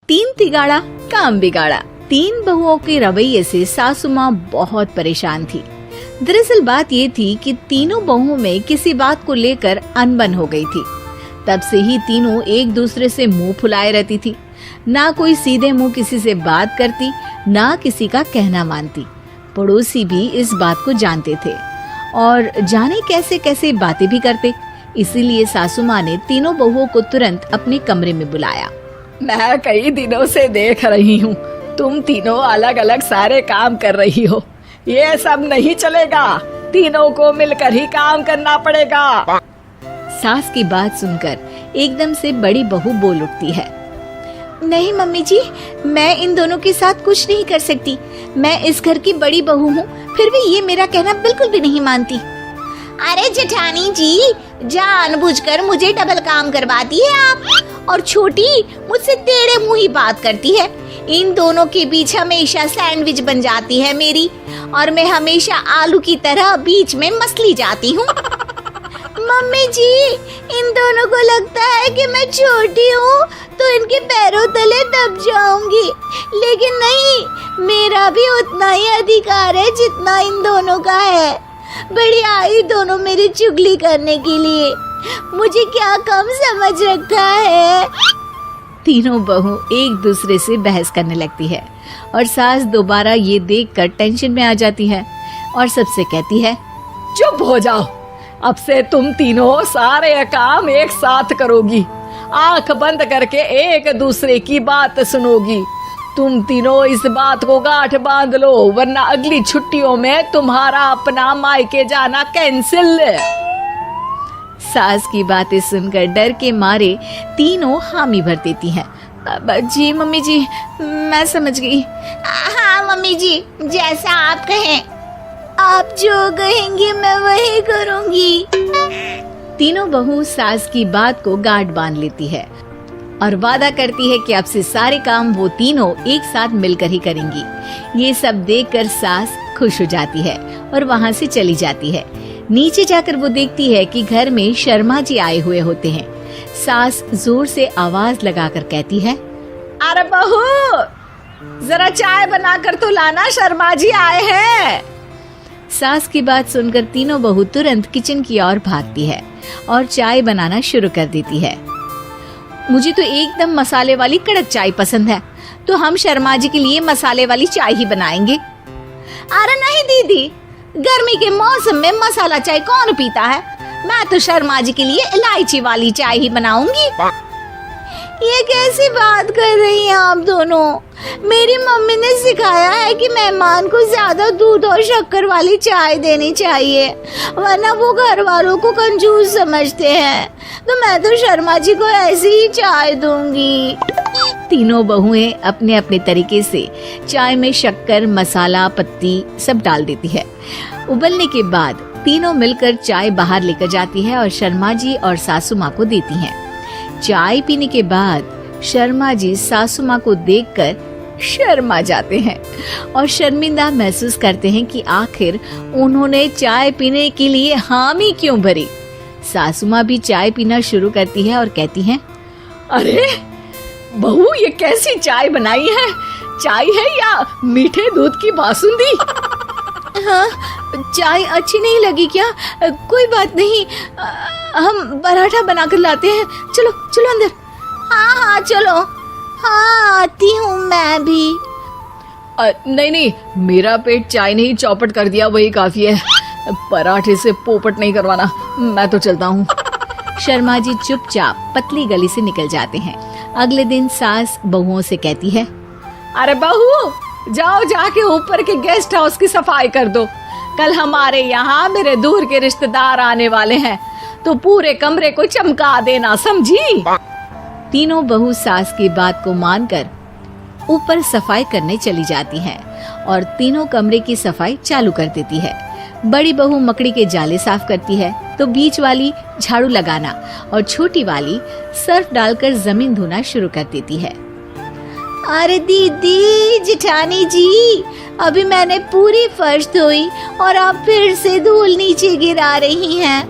तीन तिगाड़ा काम बिगाड़ा। तीन बहुओं के रवैये से सासू माँ बहुत परेशान थी। दरअसल बात ये थी कि तीनों बहुओं में किसी बात को लेकर अनबन हो गई थी। तब से ही तीनों एक दूसरे से मुंह फुलाए रहती थी। ना कोई सीधे मुंह किसी से बात करती, ना किसी का कहना मानती। पड़ोसी भी इस बात को जानते थे और जाने कैसे कैसे बातें भी करते। इसीलिए सासू माँ ने तीनों बहुओं को तुरंत अपने कमरे में बुलाया। मैं कई दिनों से देख रही हूँ, तुम तीनों अलग अलग सारे काम कर रही हो। ये सब नहीं चलेगा, तीनों को मिलकर ही काम करना पड़ेगा। सास की बात सुनकर एकदम से बड़ी बहू बोल उठती है। नहीं मम्मी जी, मैं इन दोनों के साथ कुछ नहीं कर सकती। मैं इस घर की बड़ी बहू हूँ, फिर भी ये मेरा कहना बिल्कुल भी नहीं मानती। अरे जेठानी जी, जानबूझकर मुझे डबल काम करवाती है आप। और छोटी मुझसे टेढ़े मुंह ही बात करती है। इन दोनों के बीच हमेशा सैंडविच बन जाती है मेरी, और मैं हमेशा आलू की तरह बीच में मसली जाती हूँ। मम्मी जी, इन दोनों को लगता है कि मैं छोटी हूँ तो इनके पैरों तले दब जाऊंगी, लेकिन नहीं, मेरा भी उतना ही अधिकार है जितना इन दोनों का है। बड़ी आई दोनों मेरी चुगली करने के लिए, मुझे क्या कम समझ रखा है। तीनों बहू एक दूसरे से बहस करने लगती है और सास दोबारा ये देखकर टेंशन में आ जाती है और सबसे कहती है, चुप हो जाओ, अब से तुम तीनों सारे काम एक साथ करोगी। आंख बंद करके एक दूसरे की बात सुनोगी। तुम तीनों इस बात को गांठ बांध लो, वरना अगली छुट्टियों में तुम्हारा अपना मायके जाना कैंसिल। सास की बातें सुनकर डर के मारे तीनों हामी भर देती हैं। जी मम्मी जी, मैं समझ गई। हाँ मम्मी जी, जैसा आप कहें। आप जो कहेंगी मैं वही करूंगी। तीनों बहू सास की बात को गांठ बांध लेती है और वादा करती है कि अब से सारे काम वो तीनों एक साथ मिलकर ही करेंगी। ये सब देखकर सास खुश हो जाती है और वहाँ से चली जाती है। नीचे जाकर वो देखती है कि घर में शर्मा जी आए हुए होते हैं। सास जोर से आवाज लगाकर कहती है, अरे बहू, जरा चाय बनाकर तो लाना, शर्मा जी आए हैं। सास की बात सुनकर तीनों बहू तुरंत किचन की ओर भागती है और चाय बनाना शुरू कर देती है। मुझे तो एकदम मसाले वाली कड़क चाय पसंद है, तो हम शर्मा जी के लिए मसाले वाली चाय ही बनाएंगे। अरे नहीं दीदी, गर्मी के मौसम में मसाला चाय कौन पीता है? मैं तो शर्मा जी के लिए इलायची वाली चाय ही बनाऊंगी। ये कैसी बात कर रही हैं आप दोनों? मेरी मम्मी ने सिखाया है कि मेहमान को ज्यादा दूध और शक्कर वाली चाय देनी चाहिए, वरना वो घर वालों को कंजूस समझते हैं। तो मैं तो शर्मा जी को ऐसी ही चाय दूंगी। तीनों बहुएं अपने अपने तरीके से चाय में शक्कर, मसाला, पत्ती सब डाल देती है। उबलने के बाद तीनों मिलकर चाय बाहर लेकर जाती है और शर्मा जी और सासू माँ को देती हैं। चाय पीने के बाद शर्मा जी सासू माँ को देखकर शर्मा जाते हैं और शर्मिंदा महसूस करते हैं कि आखिर उन्होंने चाय पीने के लिए हामी क्यों भरी। सासू माँ भी चाय पीना शुरू करती है और कहती हैं, अरे बहू, ये कैसी चाय बनाई है? चाय है या मीठे दूध की बासुंदी? हाँ, चाय अच्छी नहीं लगी क्या? कोई बात नहीं, हम पराठा बनाकर लाते हैं। चलो चलो अंदर। हाँ हाँ चलो, हाँ आती हूँ मैं भी। नहीं नहीं, मेरा पेट चाय ने ही चौपट कर दिया, वही काफी है। पराठे से पोपट नहीं करवाना, मैं तो चलता हूँ। शर्मा जी चुपचाप पतली गली से निकल जाते हैं। अगले दिन सास बहुओं से कहती है, अरे बहू, जाओ जाके ऊपर के गेस्ट हाउस की सफाई कर दो। कल हमारे यहाँ मेरे दूर के रिश्तेदार आने वाले हैं, तो पूरे कमरे को चमका देना, समझी? तीनों बहू सास की बात को मानकर ऊपर सफाई करने चली जाती हैं और तीनों कमरे की सफाई चालू कर देती है। बड़ी बहू मकड़ी के जाले साफ करती है, तो बीच वाली झाड़ू लगाना और छोटी वाली सर्फ डालकर जमीन धोना शुरू कर देती है। अरे दीदी, जेठानी जी, अभी मैंने पूरी फर्श धोई और आप फिर से धूल नीचे गिरा रही हैं।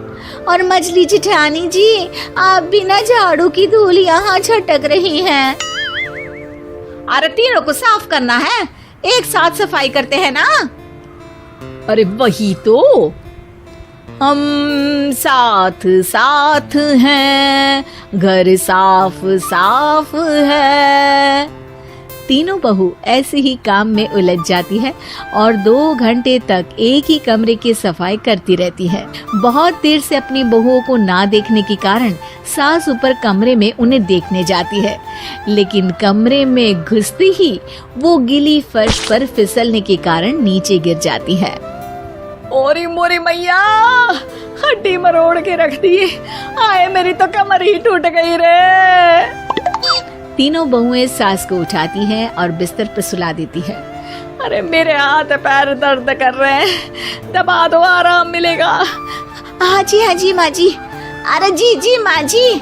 और मछली जेठानी जी, आप बिना झाड़ू की धूल यहाँ छटक रही हैं। अरे तीनों को साफ करना है, एक साथ सफाई करते हैं ना। अरे वही तो, हम साथ साथ हैं, घर साफ साफ है। तीनों बहू ऐसे ही काम में उलझ जाती है और 2 घंटे तक एक ही कमरे की सफाई करती रहती है। बहुत देर से अपनी बहुओं को ना देखने के कारण सास ऊपर कमरे में उन्हें देखने जाती है, लेकिन कमरे में घुसते ही वो गीली फर्श पर फिसलने के कारण नीचे गिर जाती है। ओरी मोरी मैया, हड्डी मरोड़ के रख दी। आए मेरी तो कमर ही टूट गई रे। तीनों बहुएं सास को उठाती हैं और बिस्तर पर सुला देती है। अरे मेरे हाथ पैर दर्द कर रहे हैं, दबा दो, आराम मिलेगा। हाँ जी माँ जी। अरे जी माँ जी,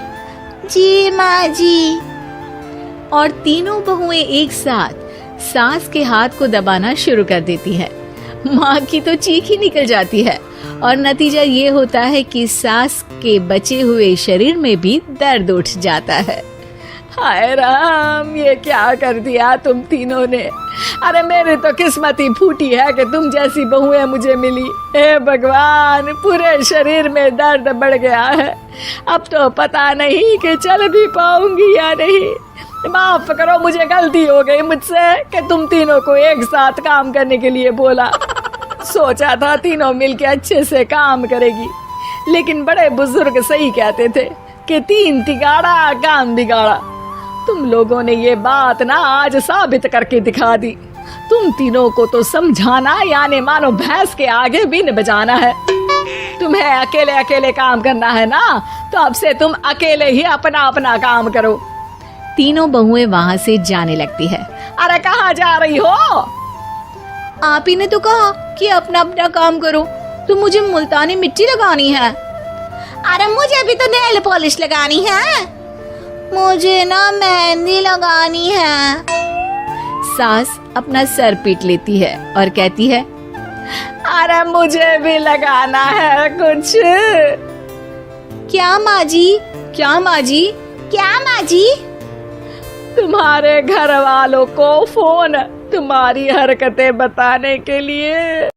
जी माँ जी। और तीनों बहुएं एक साथ सास के हाथ को दबाना शुरू कर देती है। माँ की तो चीख ही निकल जाती है और नतीजा ये होता है कि सास के बचे हुए शरीर में भी दर्द उठ जाता है। हाय राम, ये क्या कर दिया तुम तीनों ने। अरे मेरी तो किस्मत ही फूटी है कि तुम जैसी बहुएं मुझे मिली। हे भगवान, पूरे शरीर में दर्द बढ़ गया है। अब तो पता नहीं कि चल भी पाऊंगी या नहीं। माफ करो, मुझे गलती हो गई मुझसे कि तुम तीनों को एक साथ काम करने के लिए बोला। सोचा था तीनों मिलके अच्छे से काम करेगी, लेकिन बड़े बुजुर्ग सही कहते थे कि 3 तिगाड़ा काम बिगाड़ा। तुम लोगों ने ये बात ना आज साबित करके दिखा दी। तुम तीनों को तो समझाना यानी मानो भैंस के आगे बीन बजाना है। तुम्हें अकेले अकेले काम करना है ना, तो अब से तुम अकेले ही अपना अपना काम करो। तीनों बहुएं वहाँ से जाने लगती है। अरे कहाँ जा रही हो? आप ही ने तो कहा कि अपना अपना काम करो, तो मुझे मुल्तानी मिट्टी लगानी है। अरे मुझे भी तो नेल पॉलिश लगानी है, मुझे ना मेहंदी लगानी है। सास अपना सर पीट लेती है और कहती है, अरे मुझे भी लगाना है कुछ। क्या माँ जी? क्या माँ जी? क्या माँ जी? तुम्हारे घर वालों को फोन तुम्हारी हरकतें बताने के लिए।